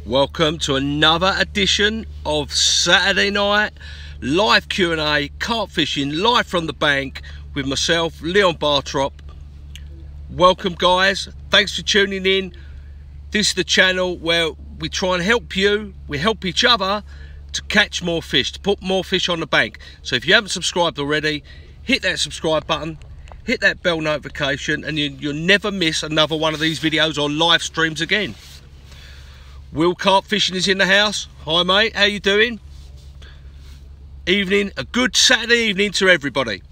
Welcome to another edition of Saturday night live Q&A, carp fishing live from the bank with myself, Leon BARTROPP. Welcome guys, thanks for tuning in. This is the channel where we try and help you, we help each other to catch more fish, to put more fish on the bank. So if you haven't subscribed already, hit that subscribe button, hit that bell notification, and you'll never miss another one of these videos or live streams again. Will Carp Fishing is in the house. Hi mate, how you doing? Evening, a good Saturday evening to everybody.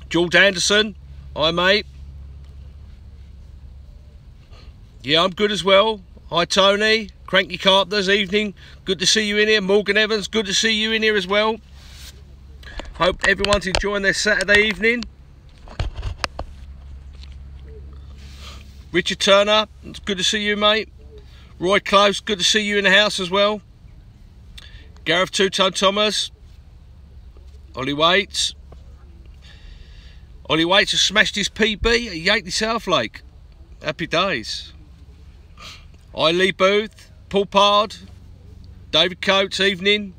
George Anderson, hi mate. Yeah, I'm good as well. Hi Tony, Cranky Carpenters, evening. Good to see you in here. Morgan Evans, good to see you in here as well. Hope everyone's enjoying their Saturday evening. Richard Turner, it's good to see you mate. Roy Close, good to see you in the house as well. Gareth Two-Tone Thomas. Ollie Waits. Ollie Waits has smashed his PB at Yankee South Lake. Happy days. Hi Lee Booth, Paul Pard, David Coates, evening.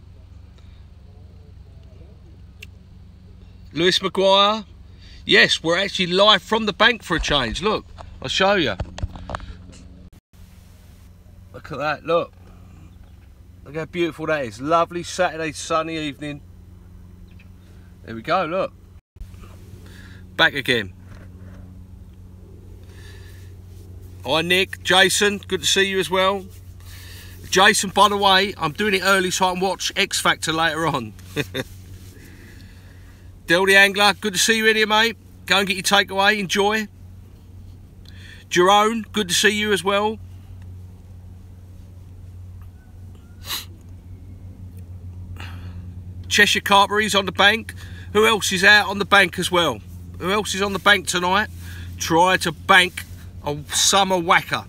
Lewis Maguire. Yes, we're actually live from the bank for a change. Look, I'll show you. Look at that, look. Look how beautiful that is. Lovely Saturday sunny evening. There we go, look. Back again. Hi Nick, Jason, good to see you as well. Jason, by the way, I'm doing it early so I can watch X Factor later on. Del the Angler, good to see you in here mate. Go and get your takeaway, enjoy. Jerome, good to see you as well. Cheshire Carberry's on the bank. Who else is out on the bank as well? Who else is on the bank tonight? Try to bank a summer whacker.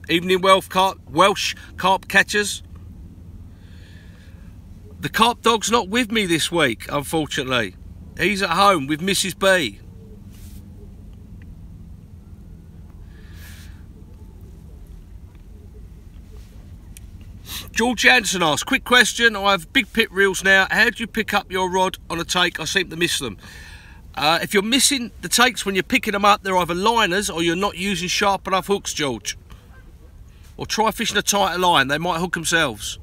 Evening Welsh carp catchers. The carp dog's not with me this week, unfortunately. He's at home with Mrs. B. George Anderson asks, quick question, I have big pit reels now, how do you pick up your rod on a take? I seem to miss them. If you're missing the takes when you're picking them up, they're either liners or you're not using sharp enough hooks, George. Or try fishing a tighter line, they might hook themselves.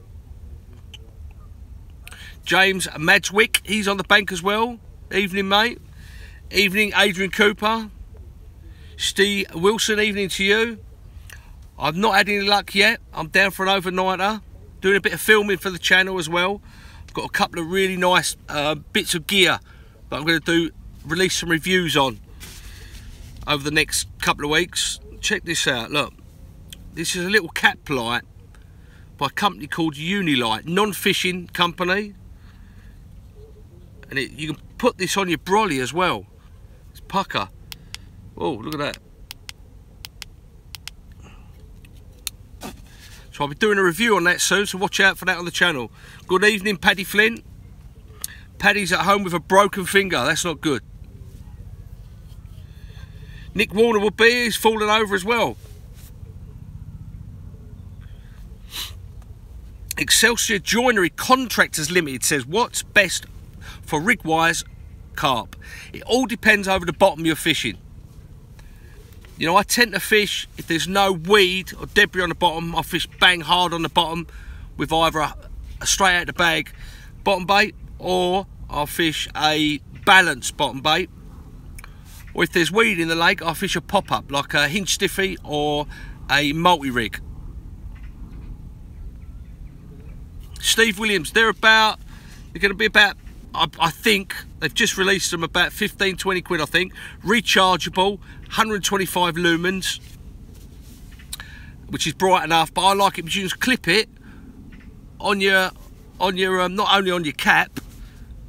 James Madgewick, he's on the bank as well. Evening mate. Evening Adrian Cooper. Steve Wilson, evening to you. I've not had any luck yet, I'm down for an overnighter. Doing a bit of filming for the channel as well. I've got a couple of really nice bits of gear that I'm going to release some reviews on over the next couple of weeks. Check this out, look. This is a little cap light by a company called Unilight, non-fishing company. And you can put this on your brolly as well. It's pucker. Oh, look at that. So I'll be doing a review on that soon, so watch out for that on the channel. Good evening, Paddy Flint. Paddy's at home with a broken finger. That's not good. Nick Warner will be. He's fallen over as well. Excelsior Joinery Contractors Limited says, what's best for rig-wise carp? It all depends over the bottom you're fishing. You know, I tend to fish, if there's no weed or debris on the bottom, I fish bang hard on the bottom with either a straight out the bag bottom bait, or I'll fish a balanced bottom bait. Or if there's weed in the lake, I'll fish a pop-up, like a hinge stiffy or a multi-rig. Steve Williams, they're going to be about, I think, they've just released them about 15, 20 quid, I think. Rechargeable, 125 lumens, which is bright enough, but I like it because you can clip it on your not only on your cap,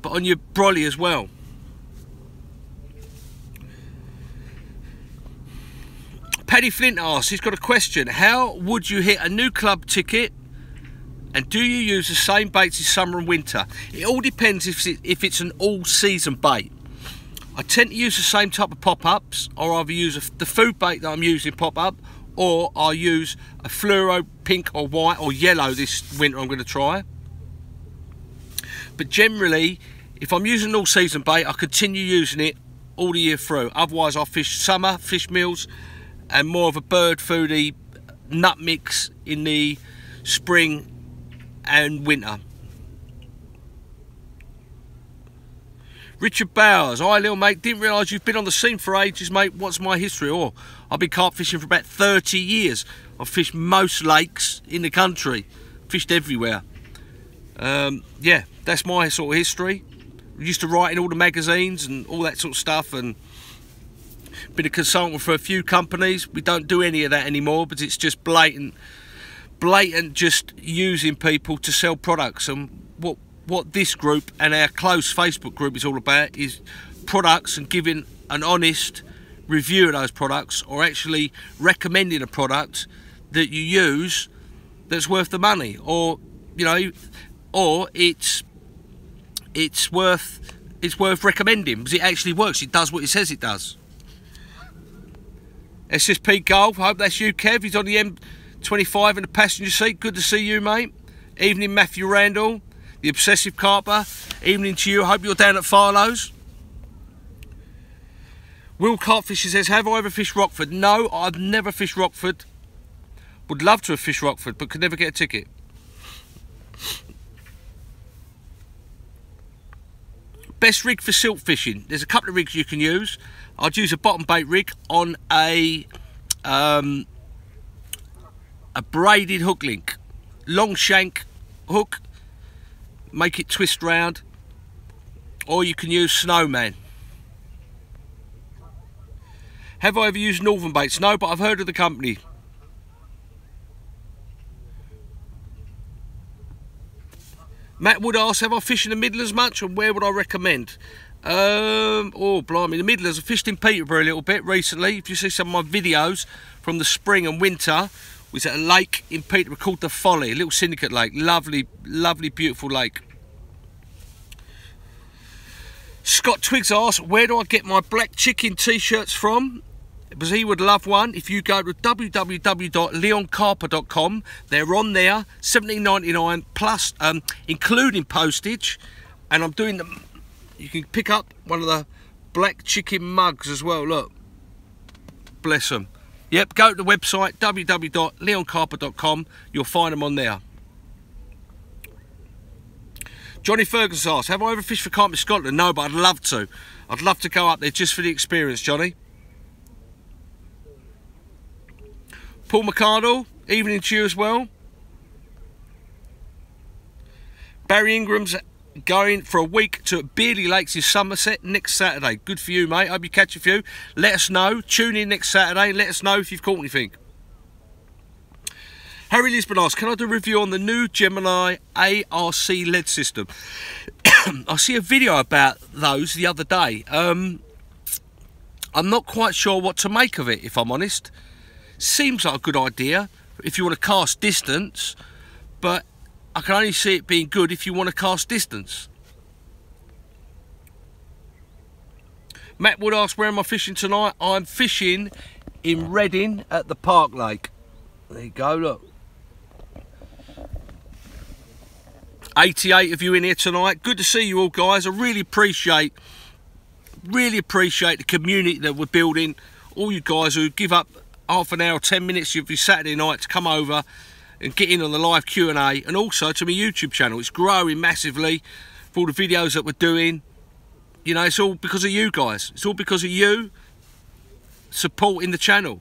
but on your brolly as well. Paddy Flint asks, he's got a question. How would you hit a new club ticket? And do you use the same baits in summer and winter? It all depends if it's an all-season bait. I tend to use the same type of pop-ups, or either use the food bait that I'm using pop-up, or I use a fluoro pink or white or yellow this winter I'm going to try. But generally, if I'm using all season bait, I continue using it all the year through. Otherwise I'll fish summer fish meals and more of a bird foody nut mix in the spring and winter. Richard Bowers, hi little mate, didn't realise you've been on the scene for ages, mate. What's my history? Oh, I've been carp fishing for about 30 years. I've fished most lakes in the country, fished everywhere. Yeah, that's my sort of history. I used to write in all the magazines and all that sort of stuff, and been a consultant for a few companies. We don't do any of that anymore, but it's just blatant just using people to sell products. And what this group and our close Facebook group is all about is products, and giving an honest review of those products, or actually recommending a product that you use that's worth the money, or you know, or it's worth recommending because it actually works. It does what it says it does. SSP Golf, I hope that's you, Kev. He's on the M25 in the passenger seat. Good to see you, mate. Evening, Matthew Randall, the obsessive carper. Evening to you. I hope you're down at Farlow's. Will Carpfisher says, have I ever fished Rockford? No, I've never fished Rockford. Would love to have fished Rockford, but could never get a ticket. Best rig for silk fishing. There's a couple of rigs you can use. I'd use a bottom bait rig on a braided hook link. Long shank hook. Make it twist round. Or you can use Snowman. Have I ever used Northern baits? No, but I've heard of the company. Matt Wood asks, have I fished in the Midlands much, and where would I recommend? Oh, blimey, the Midlands. I fished in Peterborough a little bit recently. If you see some of my videos from the spring and winter, was at a lake in Peterborough called the Folly, a little syndicate lake. Lovely, lovely, beautiful lake. Scott Twiggs asks, where do I get my black chicken t-shirts from? Because he would love one. If you go to www.leoncarper.com, they're on there, $17.99 plus, including postage. And I'm doing them. You can pick up one of the black chicken mugs as well. Look, bless them. Yep, go to the website www.leoncarper.com. You'll find them on there. Johnny Ferguson asks, have I ever fished for carp in Scotland? No, but I'd love to. I'd love to go up there just for the experience, Johnny. Paul McCardle, evening to you as well. Barry Ingram's going for a week to Bearley Lakes in Somerset next Saturday. Good for you, mate. Hope you catch a few. Let us know. Tune in next Saturday. Let us know if you've caught anything. Harry Lisbon asks, can I do a review on the new Gemini ARC LED system? I see a video about those the other day. I'm not quite sure what to make of it, if I'm honest. Seems like a good idea if you want to cast distance, but I can only see it being good if you want to cast distance. Matt Wood asks, where am I fishing tonight? I'm fishing in Reading at the Park Lake. There you go, look. 88 of you in here tonight. Good to see you all, guys. I really appreciate the community that we're building. All you guys who give up half an hour, 10 minutes of your Saturday night to come over and get in on the live Q&A, and also to my YouTube channel. It's growing massively for all the videos that we're doing. You know, it's all because of you guys. It's all because of you supporting the channel.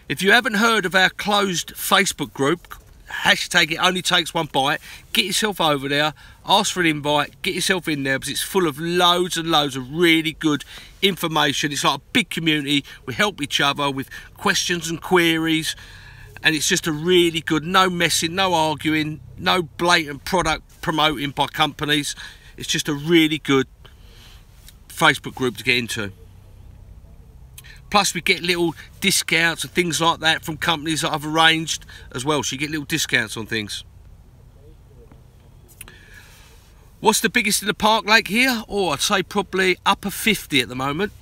If you haven't heard of our closed Facebook group, hashtag it only takes one bite, get yourself over there, ask for an invite, get yourself in there, because it's full of loads and loads of really good information. It's like a big community. We help each other with questions and queries, and it's just a really good, no messing, no arguing, no blatant product promoting by companies. It's just a really good Facebook group to get into. Plus we get little discounts and things like that from companies that I've arranged as well, so you get little discounts on things. What's the biggest in the park lake here? Oh, I'd say probably upper 50 at the moment.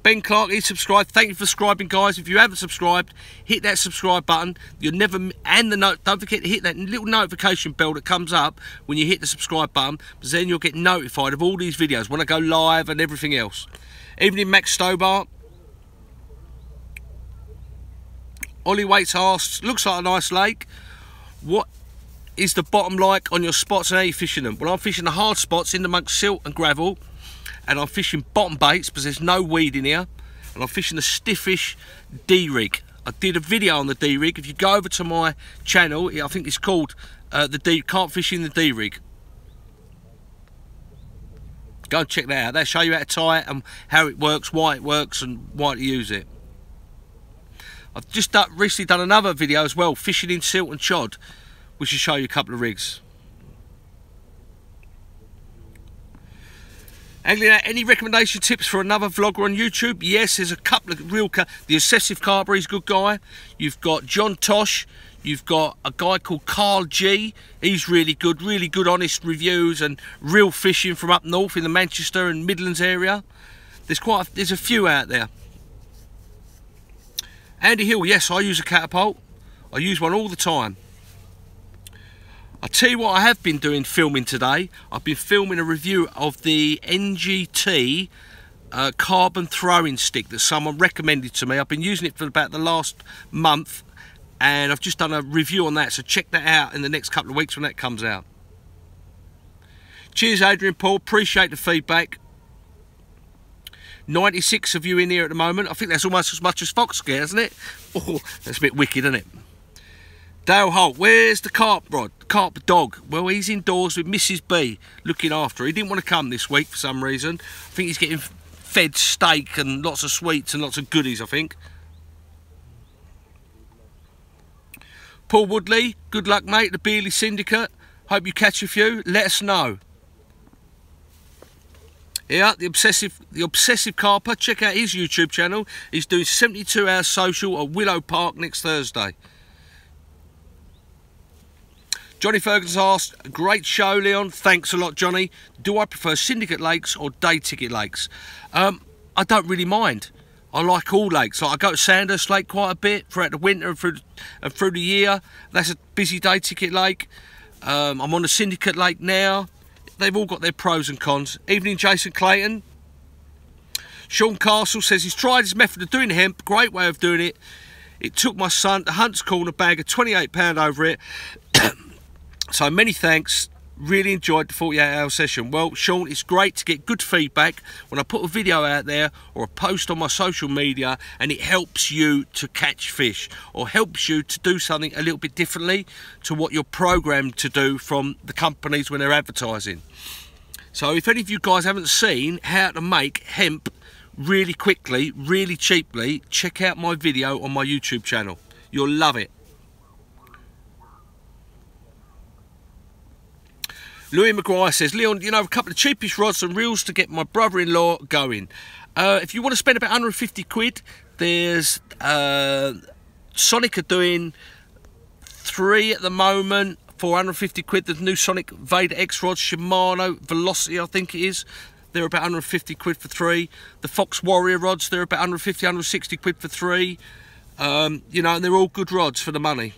Ben Clark, he's subscribed. Thank you for subscribing, guys. If you haven't subscribed, hit that subscribe button. You'll never, and the note. Don't forget to hit that little notification bell that comes up when you hit the subscribe button, because then you'll get notified of all these videos when I go live and everything else. Evening, Max Stobart. Ollie Waits asks, looks like a nice lake. What is the bottom like on your spots and how you fishing them? Well, I'm fishing the hard spots in amongst silt and gravel, and I'm fishing bottom baits because there's no weed in here, and I'm fishing the stiffish D-rig. I did a video on the D-rig. If you go over to my channel, I think it's called Carp Fishing the D-rig. Go and check that out. They'll show you how to tie it and how it works, why it works, and why to use it. I've just recently done another video as well, fishing in silt and chod, which will show you a couple of rigs. Angling out, any recommendation tips for another vlogger on YouTube? Yes, there's a couple of real... The Obsessive Carper, he's a good guy. You've got John Tosh. You've got a guy called Carl G. He's really good honest reviews and real fishing from up north in the Manchester and Midlands area. There's a few out there. Andy Hill, yes, I use a catapult. I use one all the time. I'll tell you what I have been doing filming today. I've been filming a review of the NGT carbon throwing stick that someone recommended to me. I've been using it for about the last month, and I've just done a review on that, so check that out in the next couple of weeks when that comes out. Cheers, Adrian Paul, appreciate the feedback. 96 of you in here at the moment. I think that's almost as much as Fox Scare, isn't it? Oh, that's a bit wicked, isn't it? Dale Holt, where's the carp rod? Carp dog? Well, he's indoors with Mrs. B looking after her. He didn't want to come this week for some reason. I think he's getting fed steak and lots of sweets and lots of goodies, I think. Paul Woodley, good luck, mate. The Beerley Syndicate. Hope you catch a few. Let us know. Yeah, the obsessive Carper. Check out his YouTube channel. He's doing 72 hours social at Willow Park next Thursday. Johnny Ferguson asked, great show, Leon. Thanks a lot, Johnny. Do I prefer syndicate lakes or day ticket lakes? I don't really mind. I like all lakes. Like, I go to Sandhurst Lake quite a bit throughout the winter and through the year. That's a busy day ticket lake. I'm on a syndicate lake now. They've all got their pros and cons. Evening, Jason Clayton. Sean Castle says he's tried his method of doing hemp. Great way of doing it. It took my son to Hunt's Corner, bag of £28 over it. So many thanks. Really enjoyed the 48-hour session. Well, Sean, it's great to get good feedback when I put a video out there or a post on my social media, and it helps you to catch fish or helps you to do something a little bit differently to what you're programmed to do from the companies when they're advertising. So if any of you guys haven't seen how to make hemp really quickly, really cheaply, check out my video on my YouTube channel. You'll love it. Louis McGuire says, Leon, you know, a couple of cheapest rods and reels to get my brother-in-law going. If you want to spend about 150 quid, there's Sonic are doing 3 at the moment for 150 quid. The new Sonic Vader X rods, Shimano Velocity, I think it is. They're about 150 quid for 3. The Fox Warrior rods, they're about 150, 160 quid for 3. You know, and they're all good rods for the money.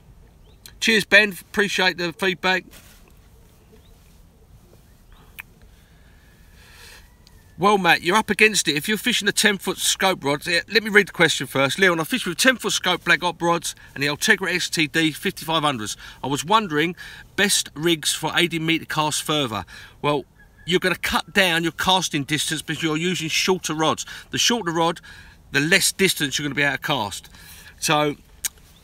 Cheers, Ben. Appreciate the feedback. Well, Matt, you're up against it. If you're fishing a 10-foot scope rod, let me read the question first. Leon, I fish with 10-foot scope black op rods and the Ultegra XTD 5500s. I was wondering, best rigs for 80-metre cast further. Well, you're going to cut down your casting distance because you're using shorter rods. The shorter rod, the less distance you're going to be able to cast. So,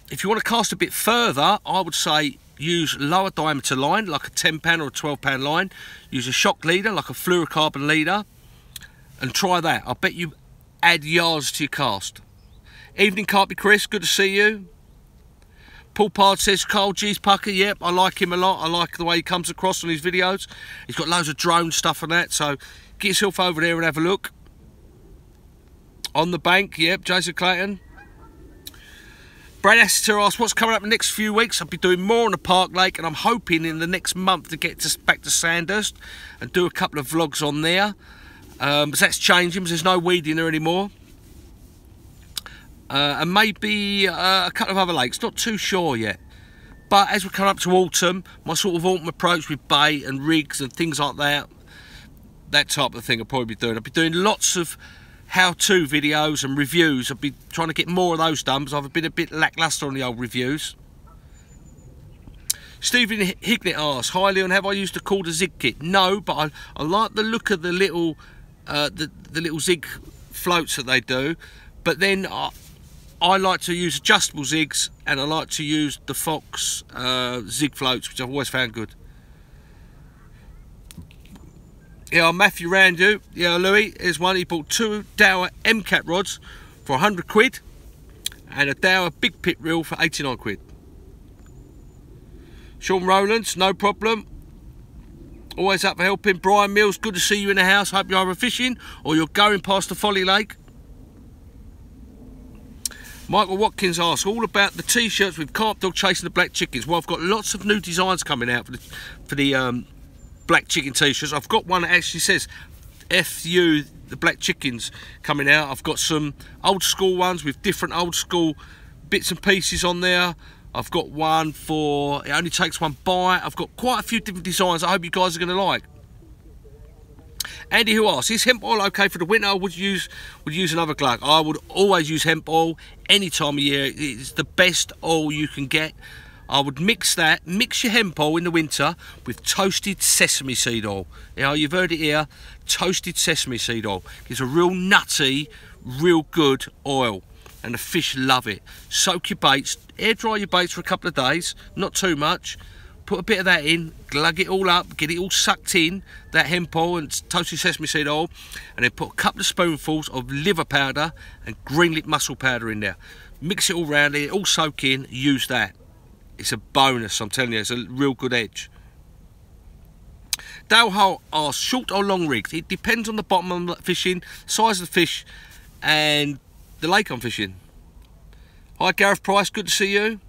if you want to cast a bit further, I would say use lower diameter line, like a 10-pound or a 12-pound line. Use a shock leader, like a fluorocarbon leader. And try that. I bet you add yards to your cast. Evening, Carpy Chris. Good to see you. Paul Pard says, Carl G's pucker. Yep, I like him a lot. I like the way he comes across on his videos. He's got loads of drone stuff and that. So get yourself over there and have a look. On the bank. Yep, Jason Clayton. Brad Astor asked what's coming up in the next few weeks. I'll be doing more on the Park Lake, and I'm hoping in the next month to get back to Sandhurst and do a couple of vlogs on there. But that's changing because there's no weeding there anymore. And maybe a couple of other lakes, not too sure yet. But as we come up to autumn, my sort of autumn approach with bait and rigs and things like that, that type of thing I'll probably be doing. I'll be doing lots of how-to videos and reviews. I'll be trying to get more of those done because I've been a bit lacklustre on the old reviews. Stephen Hignett asks, hi Leon, have I used the Calder Zig kit? No, but I like the look of the little little zig floats that they do, but then I like to use adjustable zigs, and I like to use the Fox zig floats, which I've always found good. Yeah, Matthew Randu, yeah, Louis, here's one. He bought 2 Dower MCAT rods for 100 quid and a Dower Big Pit reel for 89 quid. Sean Rowlands, no problem. Always up for helping. Brian Mills, good to see you in the house. Hope you're either fishing or you're going past the Folly Lake. Michael Watkins asks all about the t-shirts with Carp Dog chasing the black chickens. Well, I've got lots of new designs coming out for the black chicken t-shirts. I've got one that actually says FU the black chickens coming out. I've got some old school ones with different old school bits and pieces on there. I've got one for it only takes one bite. I've got quite a few different designs I hope you guys are going to like. Andy who asks, is hemp oil okay for the winter, or would you use another glug? I would always use hemp oil any time of year. It's the best oil you can get. I would mix your hemp oil in the winter with toasted sesame seed oil. You know, you've heard it here, toasted sesame seed oil. It's a real nutty, real good oil, and the fish love it. Soak your baits, air dry your baits for a couple of days, not too much. Put a bit of that in, glug it all up, get it all sucked in, that hemp oil and toasted sesame seed oil, and then put a couple of spoonfuls of liver powder and green lip mussel powder in there. Mix it all round, let it all soak in, use that. It's a bonus, I'm telling you, it's a real good edge. Dale Hull asks, short or long rigged? It depends on the bottom I'm fishing, size of the fish, and the lake I'm fishing. Hi Gareth Price, good to see you.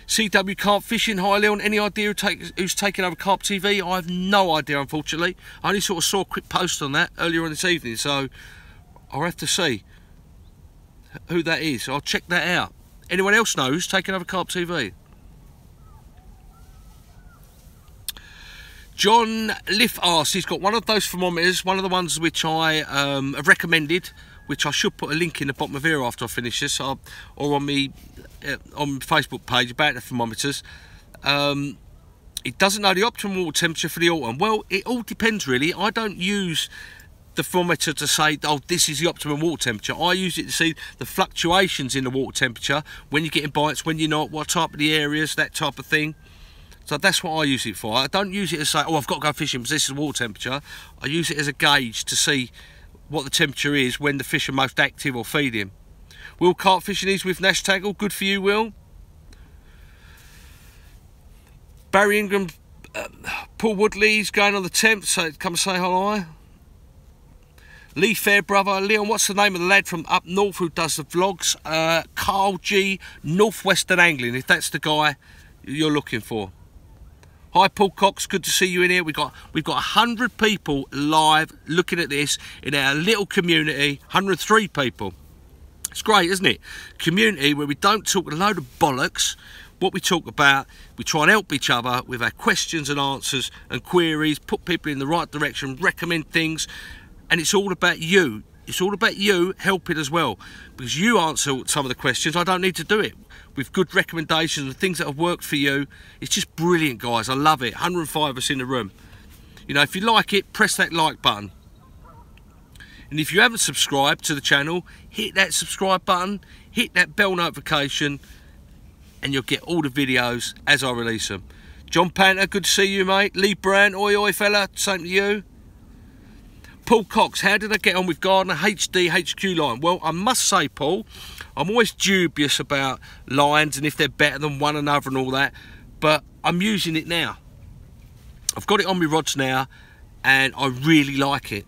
CW Carp Fishing, hi Leon, any idea who's taking over Carp TV? I have no idea, unfortunately. I only sort of saw a quick post on that earlier on this evening, so I'll have to see who that is. I'll check that out. Anyone else know who's taking over Carp TV? John Liff asks, he's got one of those thermometers, one of the ones which I have recommended, which I should put a link in the bottom of here after I finish this, or on my Facebook page about the thermometers. It doesn't know the optimal water temperature for the autumn. Well, it all depends really. I don't use the thermometer to say, oh, this is the optimum water temperature. I use it to see the fluctuations in the water temperature, when you're getting bites, when you're not, what type of the areas, that type of thing. So that's what I use it for. I don't use it to say, oh, I've got to go fishing because this is the water temperature. I use it as a gauge to see what the temperature is when the fish are most active or feeding. Will carp fishing is with Nash Tackle. Good for you, Will. Barry Ingram, Paul Woodley's going on the 10th, so come say hi. Lee Fairbrother, Leon, what's the name of the lad from up north who does the vlogs? Carl G, Northwestern Angling, if that's the guy you're looking for. Hi Paul Cox, good to see you in here. We've got 100 people live looking at this in our little community, 103 people. It's great, isn't it? Community where we don't talk a load of bollocks. What we talk about, we try and help each other with our questions and answers and queries, put people in the right direction, recommend things, and it's all about you. It's all about you helping as well, because you answer some of the questions. I don't need to do it. With good recommendations and things that have worked for you. It's just brilliant, guys. I love it. 105 of us in the room. You know, if you like it, press that like button. And if you haven't subscribed to the channel, hit that subscribe button, hit that bell notification, and you'll get all the videos as I release them. John Panther, good to see you, mate. Lee Brand, oi oi fella, same to you. Paul Cox, how did I get on with Gardner HD HQ line? Well, I must say, Paul, I'm always dubious about lines and if they're better than one another and all that, but I'm using it now. I've got it on my rods now, and I really like it.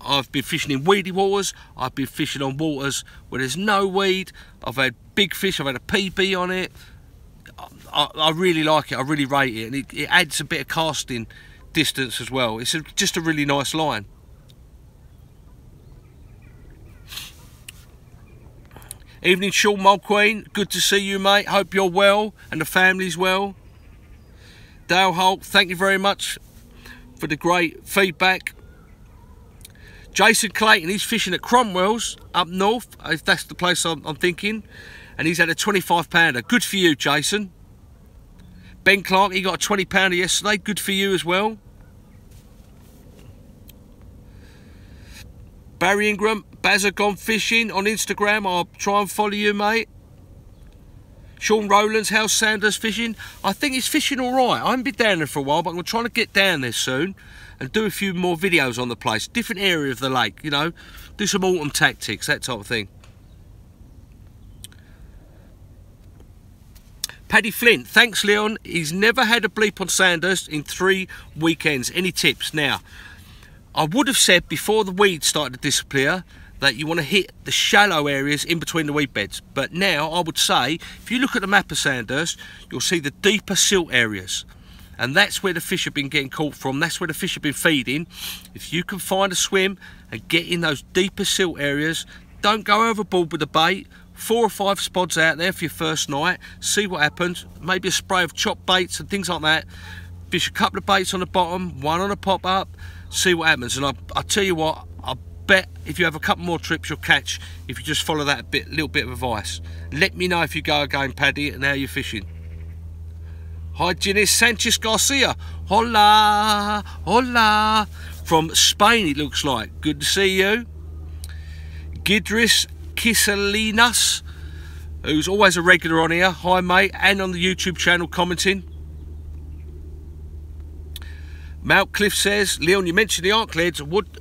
I've been fishing in weedy waters, I've been fishing on waters where there's no weed. I've had big fish, I've had a PB on it. I really like it, I really rate it, and it adds a bit of casting distance as well. It's just a really nice line. Evening, Sean Mulqueen, good to see you, mate. Hope you're well and the family's well. Dale Holt, thank you very much for the great feedback. Jason Clayton, he's fishing at Cromwell's up north, if that's the place I'm thinking, and he's had a 25 pounder. Good for you, Jason. Ben Clark, he got a 20 pounder yesterday. Good for you as well. Barry Ingram, Bazza gone fishing on Instagram. I'll try and follow you, mate. Sean Rowlands, how's Sanders fishing? I think he's fishing all right. I haven't been down there for a while, but I'm trying to get down there soon and do a few more videos on the place. Different area of the lake, you know. Do some autumn tactics, that type of thing. Paddy Flint, thanks Leon. He's never had a bleep on Sanders in 3 weekends. Any tips? Now, I would have said before the weeds started to disappear that you want to hit the shallow areas in between the weed beds. But now I would say, if you look at the map of Sandhurst, you'll see the deeper silt areas. And that's where the fish have been getting caught from. That's where the fish have been feeding. If you can find a swim and get in those deeper silt areas, don't go overboard with the bait. 4 or 5 spots out there for your first night. See what happens. Maybe a spray of chopped baits and things like that. Fish a couple of baits on the bottom, 1 on a pop-up. See what happens. And I tell you what, I bet if you have a couple more trips you'll catch if you just follow that little bit of advice. Let me know if you go again, Paddy, and how you're fishing. Hi Ginny Sanchez Garcia, hola, hola, from Spain it looks like. Good to see you. Gidris Kisalinas, who's always a regular on here, hi mate, and on the YouTube channel commenting. Mount Cliff says, Leon, you mentioned the arc leads. Would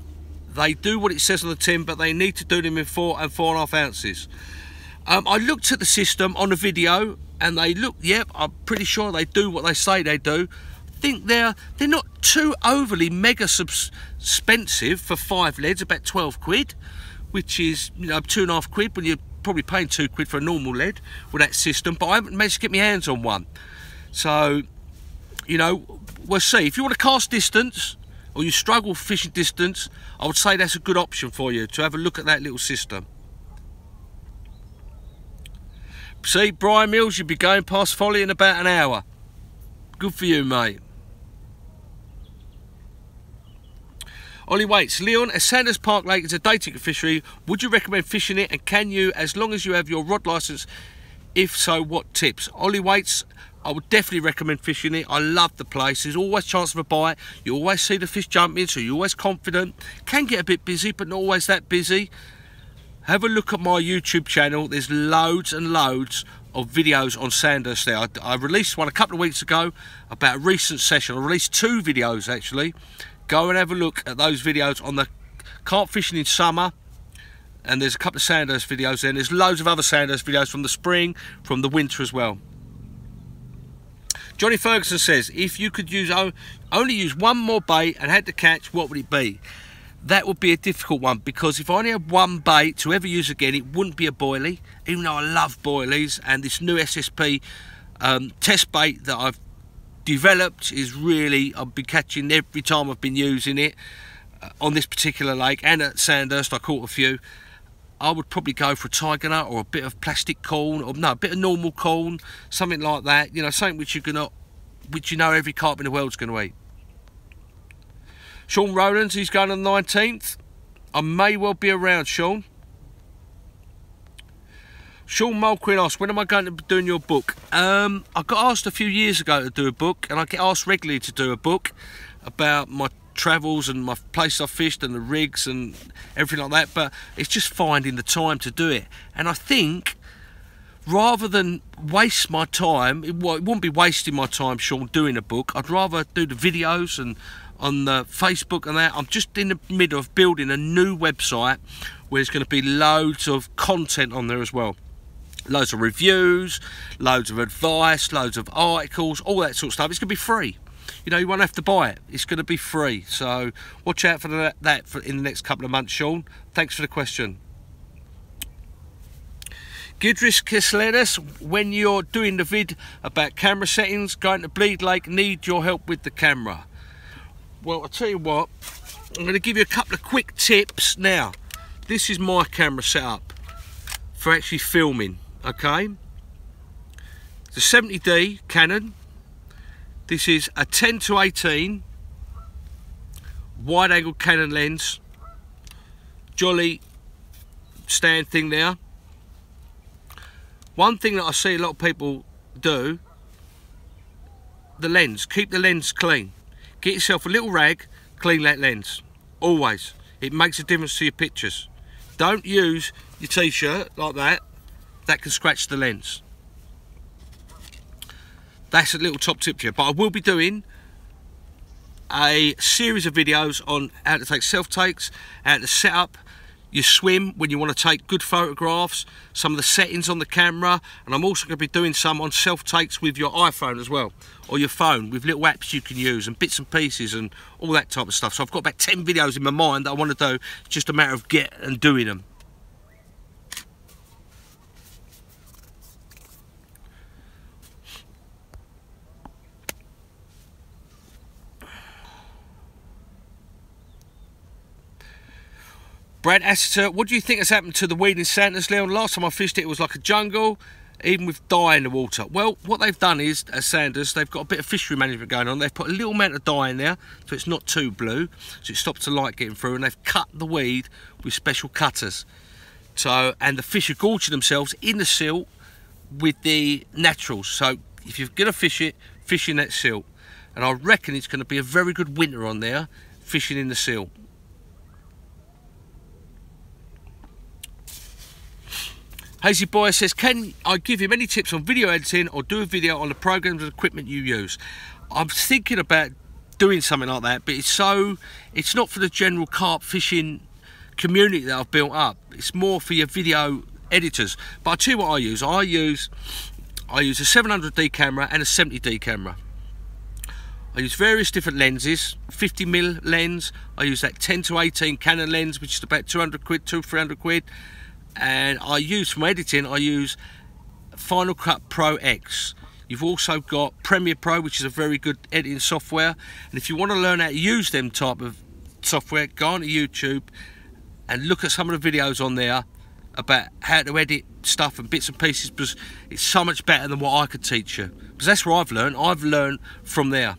they do what it says on the tin, but they need to do them in 4 and 4.5 ounces? I looked at the system on the video, and they look, yep, I'm pretty sure they do what they say they do. I think they're not too overly mega expensive for 5 leads, about 12 quid, which is, you know, 2.5 quid when you're probably paying 2 quid for a normal lead with that system. But I haven't managed to get my hands on one, so you know, we'll see. If you want to cast distance or you struggle fishing distance, I would say that's a good option for you to have a look at that little system. See, Brian Mills, you'll be going past Folly in about an hour. Good for you, mate. Ollie Waits, Leon, as Sandhurst Park Lake is a day ticket fishery, would you recommend fishing it, and can you, as long as you have your rod licence? If so, what tips? Ollie Waits, I would definitely recommend fishing it. I love the place. There's always chance of a bite. You always see the fish jumping, so you're always confident. Can get a bit busy, but not always that busy. Have a look at my YouTube channel. There's loads and loads of videos on Sandhurst there. I released one a couple of weeks ago about a recent session. I released 2 videos actually. Go and have a look at those videos on the carp fishing in summer. And there's a couple of Sandhurst videos there. And there's loads of other Sandhurst videos from the spring, from the winter as well. Johnny Ferguson says, if you could only use one more bait and had to catch, what would it be? That would be a difficult one, because if I only had one bait to ever use again, it wouldn't be a boilie, even though I love boilies. And this new SSP test bait that I've developed is really, I've been catching every time I've been using it on this particular lake, and at Sandhurst I caught a few. I would probably go for a tiger nut or a bit of plastic corn, or no, a bit of normal corn, something like that. You know, something which you know every carp in the world's going to eat. Sean Rowlands, he's going on the 19th. I may well be around, Sean. Sean Mulqueen asked, when am I going to be doing your book? I got asked a few years ago to do a book, and I get asked regularly to do a book about my travels and my place I fished and the rigs and everything like that, but it's just finding the time to do it. And I think rather than waste my time, it wouldn't be wasting my time, Sean, doing a book. I'd rather do the videos and on the Facebook and that. I'm just in the middle of building a new website where there's going to be loads of content on there as well. Loads of reviews, loads of advice, loads of articles, all that sort of stuff. It's going to be free. you know, you won't have to buy it. It's going to be free. So watch out for that in the next couple of months, Sean. Thanks for the question. Gidris Kislenis, when you're doing the vid about camera settings, going to Bleed Lake, need your help with the camera. Well, I'll tell you what, I'm going to give you a couple of quick tips now. This is my camera setup for actually filming, okay? It's a 70D Canon. This is a 10-18 wide angle Canon lens. Jolly stand thing there. One thing that I see a lot of people do, the lens, keep the lens clean. Get yourself a little rag, clean that lens, always. It makes a difference to your pictures. Don't use your t-shirt like that, that can scratch the lens. That's a little top tip to you, but I will be doing a series of videos on how to take self-takes, how to set up your swim when you want to take good photographs, some of the settings on the camera, and I'm also going to be doing some on self-takes with your iPhone as well, or your phone, with little apps you can use and bits and pieces and all that type of stuff. So I've got about 10 videos in my mind that I want to do. It's just a matter of getting and doing them. Brad Asseter, what do you think has happened to the weed in Santa's, Leon? Last time I fished it, it was like a jungle, even with dye in the water. Well, what they've done is, at Sanders, they've got a bit of fishery management going on. They've put a little amount of dye in there, so it's not too blue, so it stops the light getting through, and they've cut the weed with special cutters. So, and the fish are gorging themselves in the silt with the naturals. So, if you're going to fish it, fish in that silt. And I reckon it's going to be a very good winter on there, fishing in the silt. Hazy Boy says, can I give him any tips on video editing or do a video on the programs and equipment you use? I'm thinking about doing something like that, but it's not for the general carp fishing community that I've built up. It's more for your video editors. But I'll tell you what I use. I use a 700D camera and a 70D camera. I use various different lenses, 50mm lens. I use that 10-18 Canon lens, which is about 200 quid, 200-300 quid. And I use, for my editing, I use Final Cut Pro X. You've also got Premiere Pro, which is a very good editing software. And if you want to learn how to use them type of software, go onto YouTube and look at some of the videos on there about how to edit stuff and bits and pieces, because it's so much better than what I could teach you. Because that's where I've learned from there.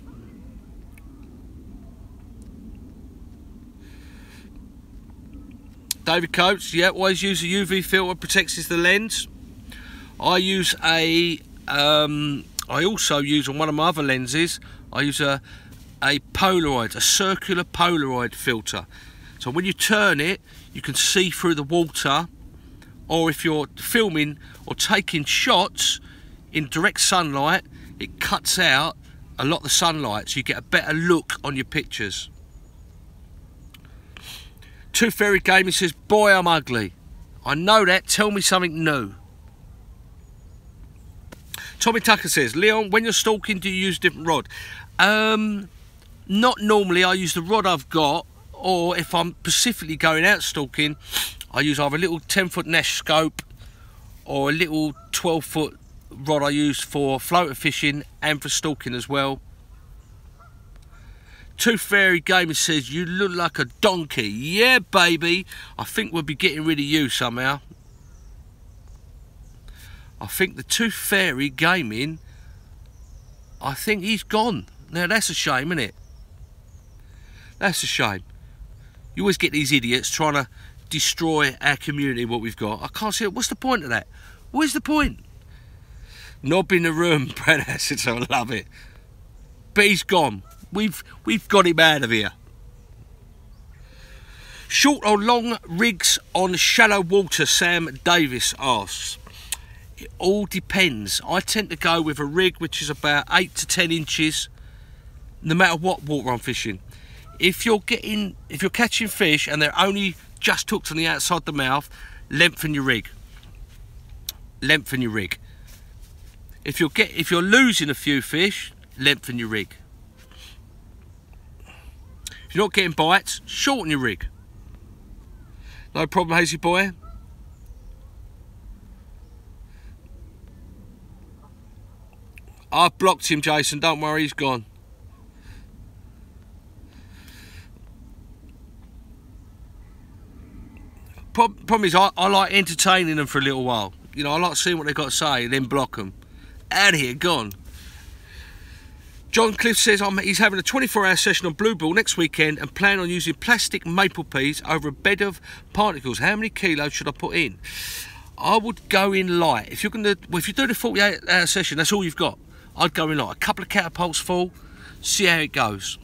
David Coates, yeah, always use a UV filter, protects the lens. I use I also use on one of my other lenses, I use a Polaroid, a circular Polaroid filter. So when you turn it, you can see through the water, or if you're filming or taking shots in direct sunlight, it cuts out a lot of the sunlight, so you get a better look on your pictures. Tooth Fairy Gaming says, boy, I'm ugly. I know that, tell me something new. Tommy Tucker says, Leon, when you're stalking, do you use a different rod? Not normally. I use the rod I've got, or if I'm specifically going out stalking, I use either a little 10-foot Nash scope or a little 12-foot rod I use for floater fishing and for stalking as well. Tooth Fairy Gamer says, you look like a donkey. Yeah, baby. I think we'll be getting rid of you somehow. I think the Tooth Fairy Gaming, I think he's gone. Now, that's a shame, isn't it? That's a shame. You always get these idiots trying to destroy our community, what we've got. I can't see it. What's the point of that? Where's the point? Knob in the room, Brad Assets, I love it. But he's gone. We've got him out of here. Short or long rigs on shallow water, Sam Davis asks. It all depends. I tend to go with a rig which is about 8 to 10 inches, no matter what water I'm fishing. If you're catching fish and they're only just hooked on the outside of the mouth, lengthen your rig. Lengthen your rig. If you're losing a few fish, lengthen your rig. If you're not getting bites, shorten your rig. No problem, Hazy boy. I've blocked him, Jason. Don't worry, he's gone. Problem is, I like entertaining them for a little while. You know, I like seeing what they've got to say and then block them. Out of here, gone. John Cliff says he's having a 24-hour session on Blue Ball next weekend and plan on using plastic maple peas over a bed of particles. How many kilos should I put in? I would go in light. If you're doing a 48-hour session, that's all you've got. I'd go in light. A couple of catapults full, see how it goes.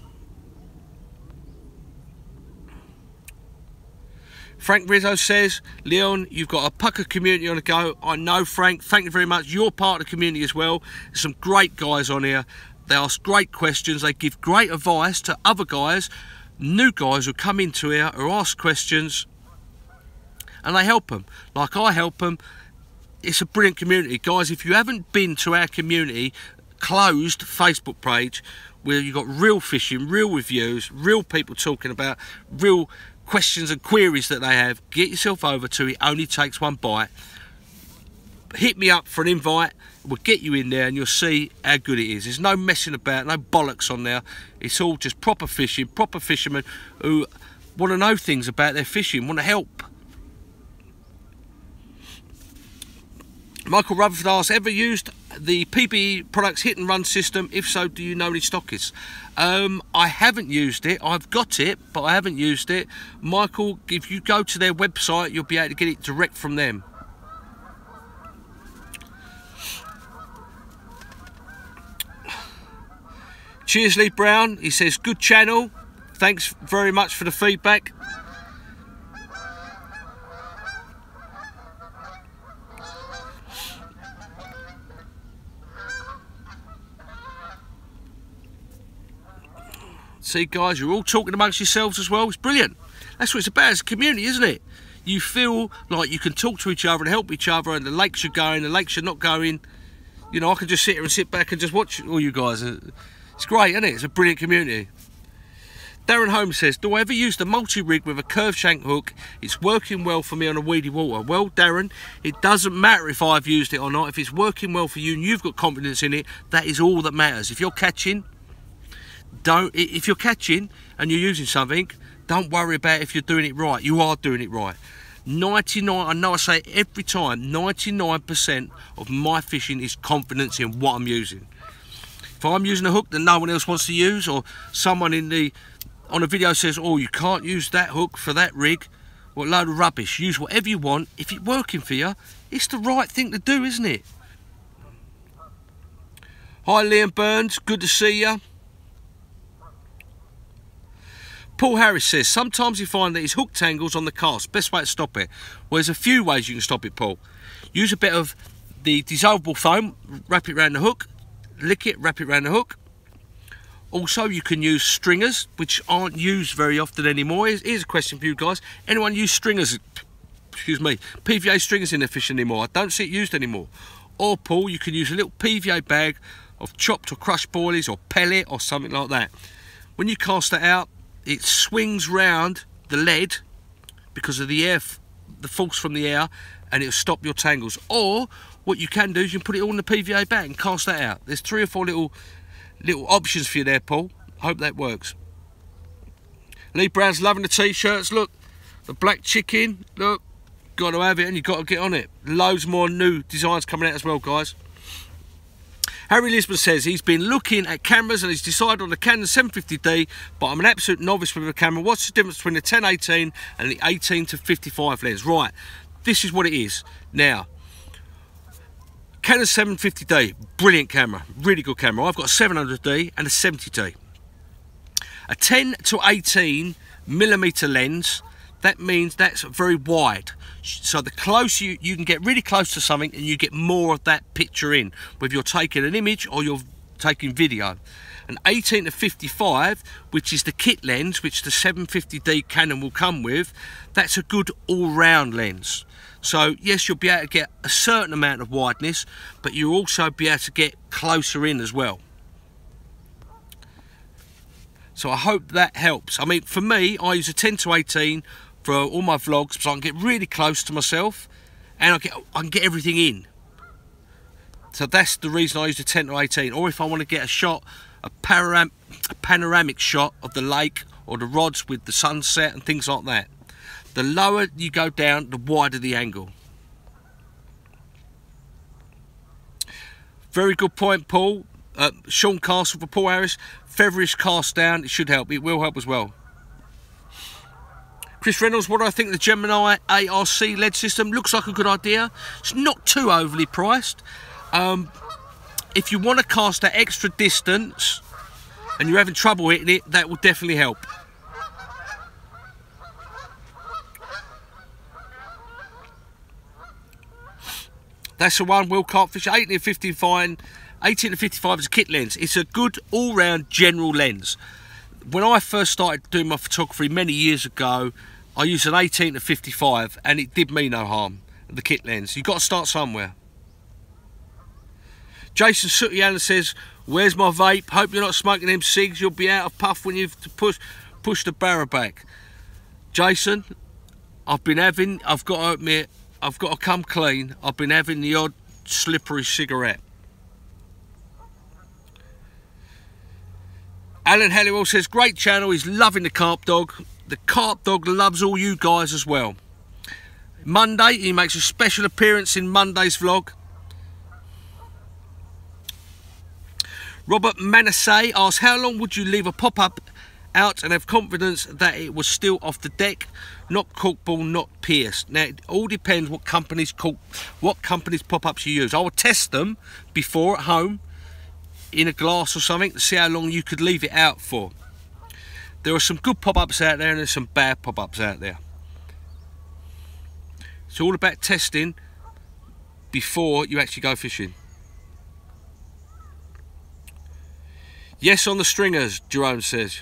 Frank Rizzo says, Leon, you've got a pucker community on the go. I know, Frank. Thank you very much. You're part of the community as well. There's some great guys on here. They ask great questions. They give great advice to other guys, new guys who come into here, who ask questions, and they help them. Like I help them. It's a brilliant community. Guys, if you haven't been to our community, closed Facebook page, where you've got real fishing, real reviews, real people talking about real questions and queries that they have, get yourself over to it. Only takes one bite. Hit me up for an invite. We'll get you in there and you'll see how good it is. There's no messing about, no bollocks on there. It's all just proper fishing, proper fishermen who want to know things about their fishing, want to help. Michael Rutherford asks, ever used the PBE products hit and run system? If so, do you know any stockists? I haven't used it. I've got it, but I haven't used it. Michael, if you go to their website, you'll be able to get it direct from them. Cheers, Lee Brown. He says, good channel. Thanks very much for the feedback. See, guys, you're all talking amongst yourselves as well. It's brilliant. That's what it's about. It's a community, isn't it? You feel like you can talk to each other and help each other, and the lakes are going, the lakes are not going. You know, I can just sit here and sit back and just watch all you guys. It's great, isn't it? It's a brilliant community. Darren Holmes says, do I ever use the multi-rig with a curved shank hook? It's working well for me on a weedy water. Well, Darren, it doesn't matter if I've used it or not. If it's working well for you and you've got confidence in it, that is all that matters. If you're catching, if you're catching and you're using something, don't worry about if you're doing it right. You are doing it right. 99, I know I say it every time, 99% of my fishing is confidence in what I'm using. If I'm using a hook that no one else wants to use, or someone on a video says, oh, you can't use that hook for that rig, what a load of rubbish. Use whatever you want. If it's working for you, it's the right thing to do, isn't it? Hi, Liam Burns, good to see you. Paul Harris says, sometimes you find that his hook tangles on the cast. Best way to stop it? Well, there's a few ways you can stop it, Paul. Use a bit of the dissolvable foam, wrap it around the hook, lick it, wrap it around the hook. Also, you can use stringers, which aren't used very often anymore. Here's a question for you guys. Anyone use stringers, excuse me, PVA stringers in their fish anymore? I don't see it used anymore. Or, Paul, you can use a little PVA bag of chopped or crushed boilies or pellet or something like that. When you cast that out, it swings round the lead because of the air, the force from the air, and it'll stop your tangles. Or what you can do is you can put it all in the PVA bag and cast that out. There's 3 or 4 little options for you there, Paul. Hope that works. Lee Brown's loving the t-shirts. Look, the black chicken. Look, got to have it and you've got to get on it. Loads more new designs coming out as well, guys. Harry Lisbon says he's been looking at cameras and he's decided on the Canon 750D, but I'm an absolute novice with a camera. What's the difference between the 10-18 and the 18-55 lens? Right, this is what it is. Now, Canon 750D, brilliant camera, really good camera. I've got a 700D and a 70D. A 10-18 millimeter lens, that means that's very wide. So the closer you can get really close to something and you get more of that picture in, whether you're taking an image or you're taking video. An 18-55, which is the kit lens, which the 750D Canon will come with, that's a good all-round lens. So yes, you'll be able to get a certain amount of wideness, but you'll also be able to get closer in as well. So I hope that helps. I mean, for me, I use a 10-18 for all my vlogs, so I can get really close to myself, and I can get everything in. So that's the reason I use a 10-18. Or if I want to get a shot, a panoramic shot of the lake or the rods with the sunset and things like that. The lower you go down, the wider the angle. Very good point, Paul. Sean Castle for Paul Harris. Featherish cast down, it should help. It will help as well. Chris Reynolds, what do I think of the Gemini ARC LED system? Looks like a good idea. It's not too overly priced. If you want to cast that extra distance and you're having trouble hitting it, that will definitely help. That's the one, Will Carpfish, 18 to 55 is a kit lens. It's a good all-round general lens. When I first started doing my photography many years ago, I used an 18 to 55 and it did me no harm, the kit lens. You've got to start somewhere. Jason Sooty Allen says, where's my vape? Hope you're not smoking them cigs. You'll be out of puff when you've push the barrel back. Jason, I've got to admit, I've got to come clean. I've been having the odd slippery cigarette. Alan Halliwell says, great channel, he's loving the Carp Dog. The Carp Dog loves all you guys as well. Monday, he makes a special appearance in Monday's vlog. Robert Manasseh asks, how long would you leave a pop-up out and have confidence that it was still off the deck, not corkball, not pierced? Now, it all depends what company's pop-ups you use. I would test them before at home, in a glass or something, to see how long you could leave it out for. There are some good pop-ups out there and there's some bad pop-ups out there. It's all about testing before you actually go fishing. Yes on the stringers, Jerome says.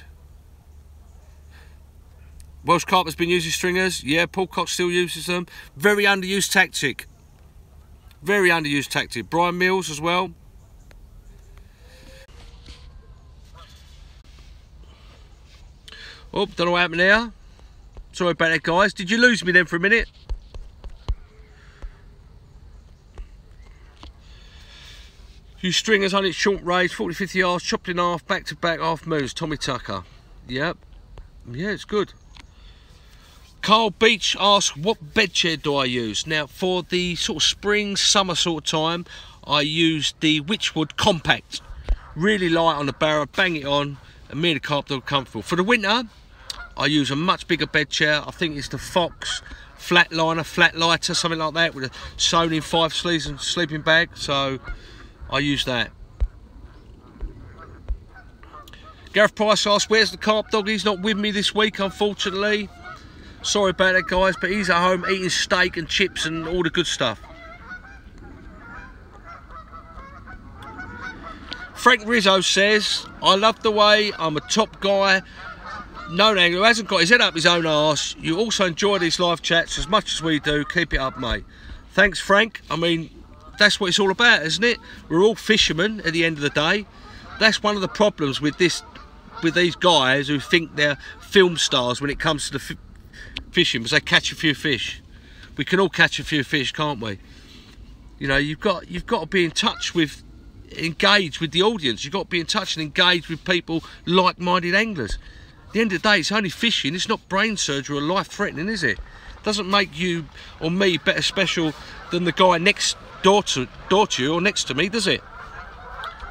Welsh Carp has been using stringers. Yeah, Paul Cox still uses them. Very underused tactic. Very underused tactic. Brian Mills as well. Oh, don't know what happened there. Sorry about that, guys. Did you lose me then for a minute? Use stringers on its short range, 40-50 yards, chopped in half, back-to-back half moons. Tommy Tucker. Yep. Yeah, it's good. Carl Beach asks, what bed chair do I use? Now, for the sort of spring, summer sort of time, I use the Witchwood Compact. Really light on the barrel, bang it on, and me and the Carp Dog are comfortable. For the winter, I use a much bigger bed chair. I think it's the Fox Flatlighter, something like that, with a sewn in 5 sleeves and sleeping bag. So I use that. Gareth Price asks, where's the Carp Dog? He's not with me this week, unfortunately. Sorry about that, guys, but he's at home eating steak and chips and all the good stuff. Frank Rizzo says, I love the way I'm a top guy, known angler who hasn't got his head up his own arse. You also enjoy these live chats as much as we do. Keep it up, mate. Thanks, Frank. I mean, that's what it's all about, isn't it? We're all fishermen at the end of the day. That's one of the problems with these guys who think they're film stars when it comes to the fishing, because they catch a few fish. We can all catch a few fish, can't we? You know, you've got to be in touch with, engage with the audience. You've got to be in touch and engage with people, like-minded anglers. At the end of the day, it's only fishing. It's not brain surgery or life-threatening, is it? It doesn't make you or me better special than the guy next door to you or next to me, does it?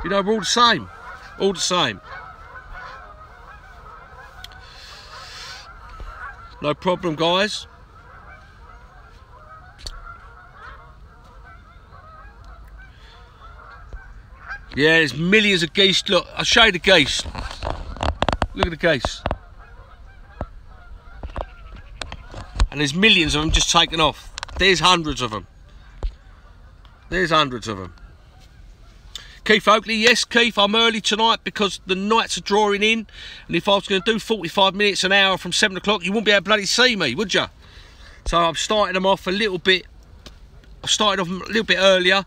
You know, we're all the same. All the same. No problem, guys. Yeah, there's millions of geese. Look, I'll show you the geese. Look at the geese. And there's millions of them just taken off. There's hundreds of them. There's hundreds of them. Keith Oakley, yes, Keith, I'm early tonight because the nights are drawing in. And if I was going to do 45 minutes, an hour from 7 o'clock, you wouldn't be able to bloody see me, would you? So I'm starting them off a little bit. I started off a little bit earlier.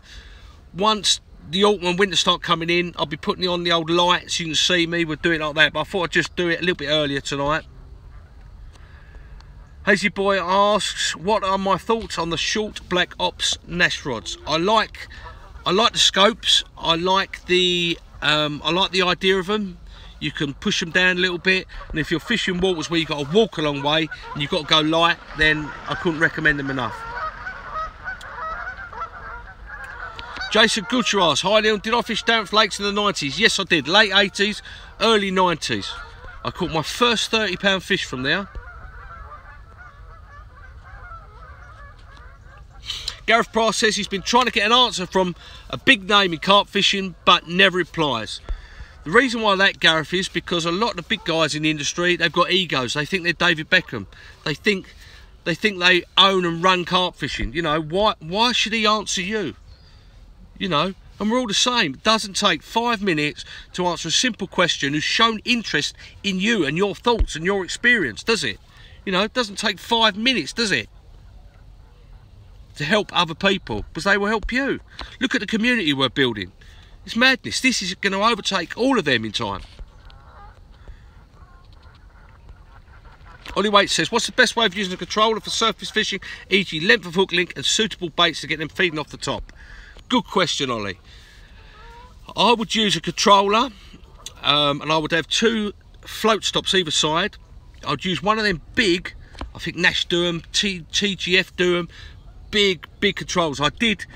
Once the autumn and winter start coming in, I'll be putting on the old lights. You can see me, we'll do it like that, but I thought I'd just do it a little bit earlier tonight. Hazy Boy asks, what are my thoughts on the short Black Ops Nash rods? I like the scopes. I like the idea of them. You can push them down a little bit, and if you're fishing waters where you've got to walk a long way and you've got to go light, then I couldn't recommend them enough. Jason Gutcher asks, hi Neil, did I fish Darren Lakes in the 90s? Yes I did, late 80s, early 90s. I caught my first 30-pound fish from there. Gareth Price says he's been trying to get an answer from a big name in carp fishing, but never replies. The reason why that, Gareth, is because a lot of the big guys in the industry, they've got egos. They think they're David Beckham. They think they own and run carp fishing. You know, why should he answer you? You know, and we're all the same. It doesn't take 5 minutes to answer a simple question who's shown interest in you and your thoughts and your experience, does it? You know, it doesn't take 5 minutes, does it? To help other people, because they will help you. Look at the community we're building. It's madness. This is going to overtake all of them in time. Ollie Waite says, what's the best way of using a controller for surface fishing, e.g. length of hook link and suitable baits to get them feeding off the top? Good question, Ollie. I would use a controller, and I would have 2 float stops either side. I'd use one of them big, I think Nash do them, TGF do them, big controls. I did,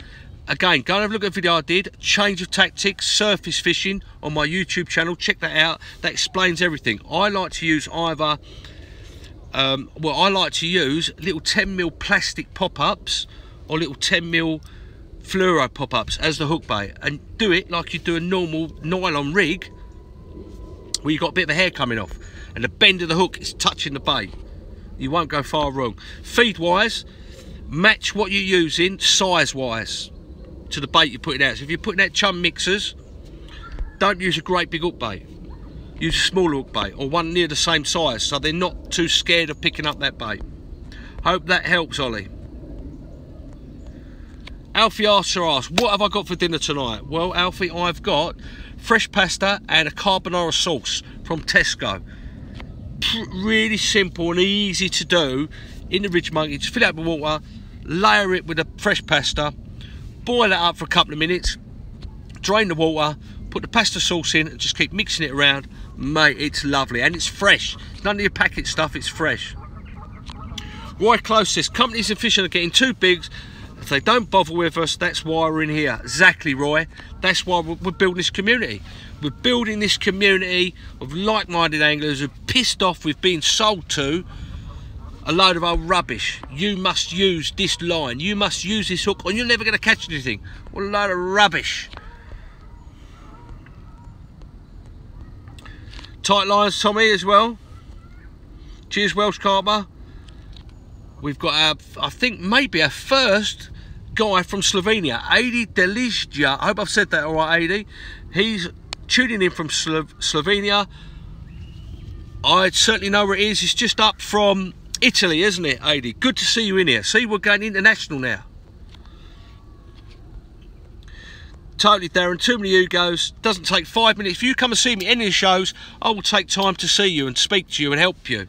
again, go and have a look at the video I did, change of tactics, surface fishing on my YouTube channel. Check that out. That explains everything. I like to use either, well, I like to use little 10mm plastic pop-ups or little 10mm fluoro pop-ups as the hook bait, and do it like you do a normal nylon rig where you've got a bit of a hair coming off and the bend of the hook is touching the bait. You won't go far wrong. Feed wise, match what you're using size wise to the bait you're putting out. So if you're putting out chum mixers, don't use a great big hook bait. Use a smaller hook bait or one near the same size so they're not too scared of picking up that bait. Hope that helps, Ollie. Alfie Archer asks, what have I got for dinner tonight? Well, Alfie, I've got fresh pasta and a carbonara sauce from Tesco. Really simple and easy to do in the ridge mug. You just fill it up with water, layer it with the fresh pasta, boil it up for a couple of minutes, drain the water, put the pasta sauce in and just keep mixing it around. Mate, it's lovely and it's fresh. None of your packet stuff, it's fresh. Roy Close says, companies and fishing are getting too big. If they don't bother with us, that's why we're in here. Exactly, Roy. That's why we're building this community. We're building this community of like-minded anglers who are pissed off with being sold to a load of old rubbish. You must use this line. You must use this hook or you're never going to catch anything. What a load of rubbish. Tight lines, Tommy, as well. Cheers, Welsh Carper. We've got our, I think maybe our first guy from Slovenia, Adi Delizja. I hope I've said that all right, Adi. He's tuning in from Slovenia. I certainly know where it is. It's just up from Italy, isn't it, Adi? Good to see you in here. See, we're going international now. Totally, Darren. Too many egos. Doesn't take 5 minutes. If you come and see me at any of the shows, I will take time to see you and speak to you and help you.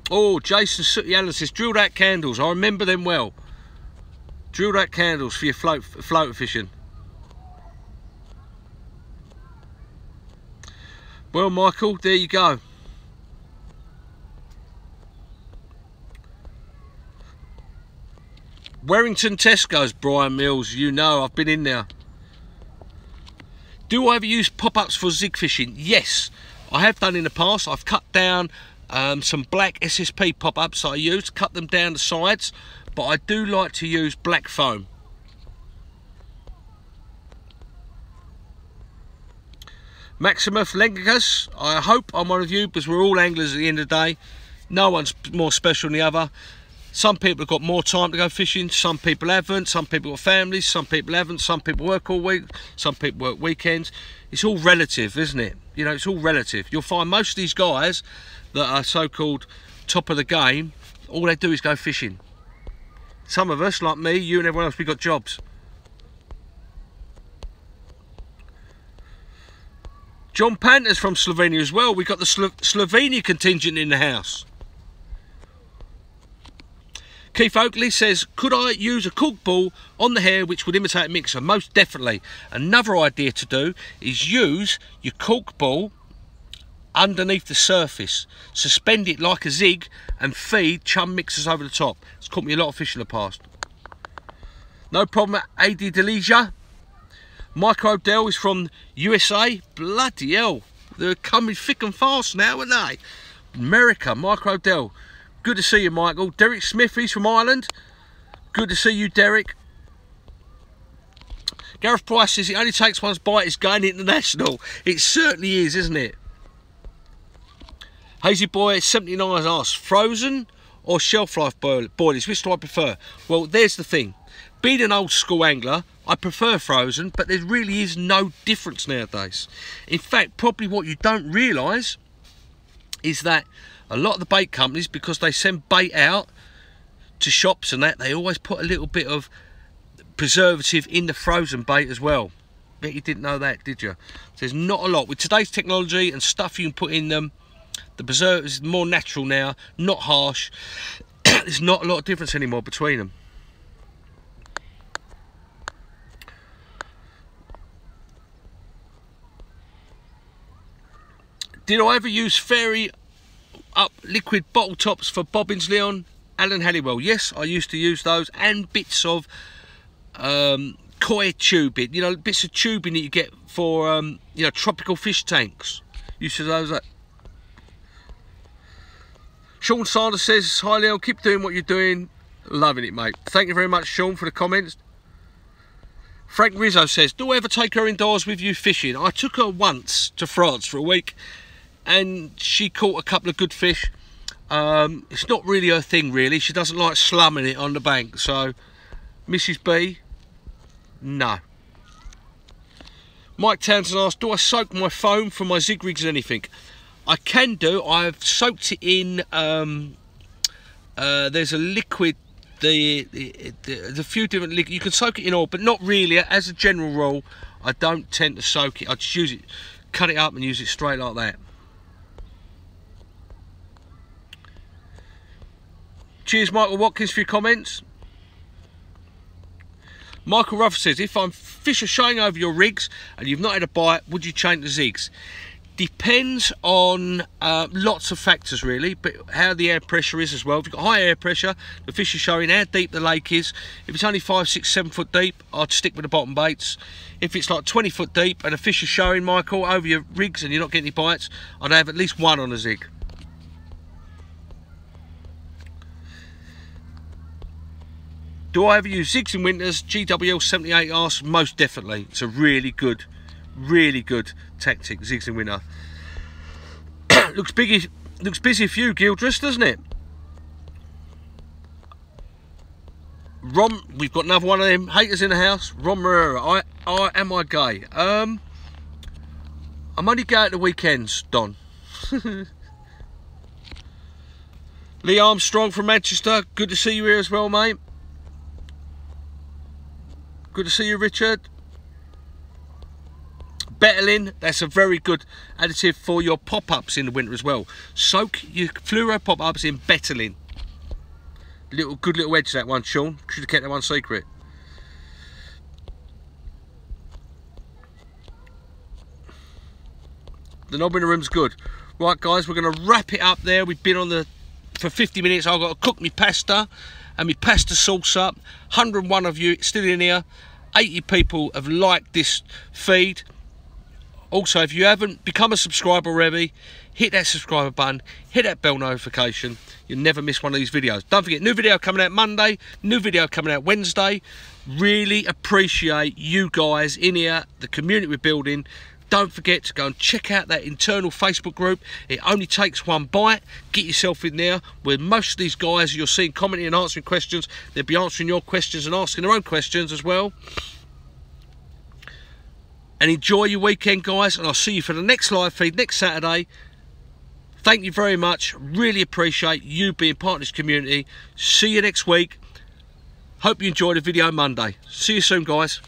Oh, Jason Sooty Allen says, drilled out candles. I remember them well. Drilled out candles for your floater fishing. Well, Michael, there you go. Warrington Tesco's, Brian Mills. You know, I've been in there. Do I ever use pop-ups for zig fishing? Yes, I have done in the past. I've cut down some black SSP pop-ups that I use, cut them down the sides, but I do like to use black foam. Maximus Lengus, I hope I'm one of you because we're all anglers at the end of the day. No one's more special than the other. Some people have got more time to go fishing, some people haven't, some people got families, some people haven't, some people work all week, some people work weekends. It's all relative, isn't it? You know, it's all relative. You'll find most of these guys that are so-called top of the game, all they do is go fishing. Some of us, like me, you and everyone else, we got jobs. John Panter's from Slovenia as well. We've got the Slovenia contingent in the house. Keith Oakley says, could I use a cork ball on the hair which would imitate a mixer? Most definitely. Another idea to do is use your cork ball underneath the surface, suspend it like a zig and feed chum mixers over the top. It's caught me a lot of fish in the past. No problem, AD Delesia. Mike Odell is from USA. Bloody hell, they're coming thick and fast now, aren't they? America, Mike Odell. Good to see you, Michael. Derek Smith, he's from Ireland. Good to see you, Derek. Gareth Price says it only takes one's bite, it's going international. It certainly is, isn't it? Hazy Boy 79 has asked, frozen or shelf life boilies, which do I prefer? Well, there's the thing. Being an old school angler, I prefer frozen, but there really is no difference nowadays. In fact, probably what you don't realise is that a lot of the bait companies, because they send bait out to shops and that, they always put a little bit of preservative in the frozen bait as well. Bet you didn't know that, did you? There's not a lot. With today's technology and stuff you can put in them, the preservative is more natural now, not harsh. There's not a lot of difference anymore between them. Did I ever use fairy up liquid bottle tops for bobbins, Leon? Alan Halliwell. Yes, I used to use those, and bits of koi tubing, you know, bits of tubing that you get for you know, tropical fish tanks. Used to those. Sean Sanders says, hi Leon, keep doing what you're doing. Loving it, mate. Thank you very much, Sean, for the comments. Frank Rizzo says, do I ever take her indoors with you fishing? I took her once to France for a week and she caught a couple of good fish. It's not really her thing, really. She doesn't like slumming it on the bank. So, Mrs. B, no. Mike Townsend asked, do I soak my foam from my zig rigs and anything? I can do. I've soaked it in, there's a liquid, there's a few different liquids. You can soak it in oil, but not really. As a general rule, I don't tend to soak it. I just use it, cut it up and use it straight like that. Cheers, Michael Watkins, for your comments. Michael Ruff says, if fish are showing over your rigs and you've not had a bite, would you change the zigs? Depends on lots of factors, really, but how the air pressure is as well. If you've got high air pressure, the fish are showing, how deep the lake is. If it's only 5, 6, 7 foot deep, I'd stick with the bottom baits. If it's like 20 foot deep and the fish are showing, Michael, over your rigs and you're not getting any bites, I'd have at least one on a zig. Do I ever use zigs in winters? GWL78 asks, most definitely. It's a really good tactic, zigs in winter. looks busy for you, Gildress, doesn't it? Ron, we've got another one of them haters in the house. Ron Marrera, am I gay? I'm only gay at the weekends, Don. Lee Armstrong from Manchester, good to see you here as well, mate. Good to see you, Richard. Bettelin, that's a very good additive for your pop-ups in the winter as well. Soak your fluoro pop-ups in Bettelin. Good little edge, that one, Sean. Should have kept that one secret. The knob in the room's good. Right, guys, we're going to wrap it up there. We've been on for 50 minutes. I've got to cook my pasta and my pasta sauce up. 101 of you still in here. 80 people have liked this feed. Also, if you haven't become a subscriber already, hit that subscriber button, hit that bell notification. You'll never miss one of these videos. Don't forget, new video coming out Monday, new video coming out Wednesday. Really appreciate you guys in here, the community we're building. don't forget to go and check out that internal Facebook group. It only takes one bite. Get yourself in there, where most of these guys you're seeing commenting and answering questions, they'll be answering your questions and asking their own questions as well. And enjoy your weekend, guys, and I'll see you for the next live feed next Saturday. Thank you very much. Really appreciate you being part of this community. See you next week. Hope you enjoyed the video Monday. See you soon, guys.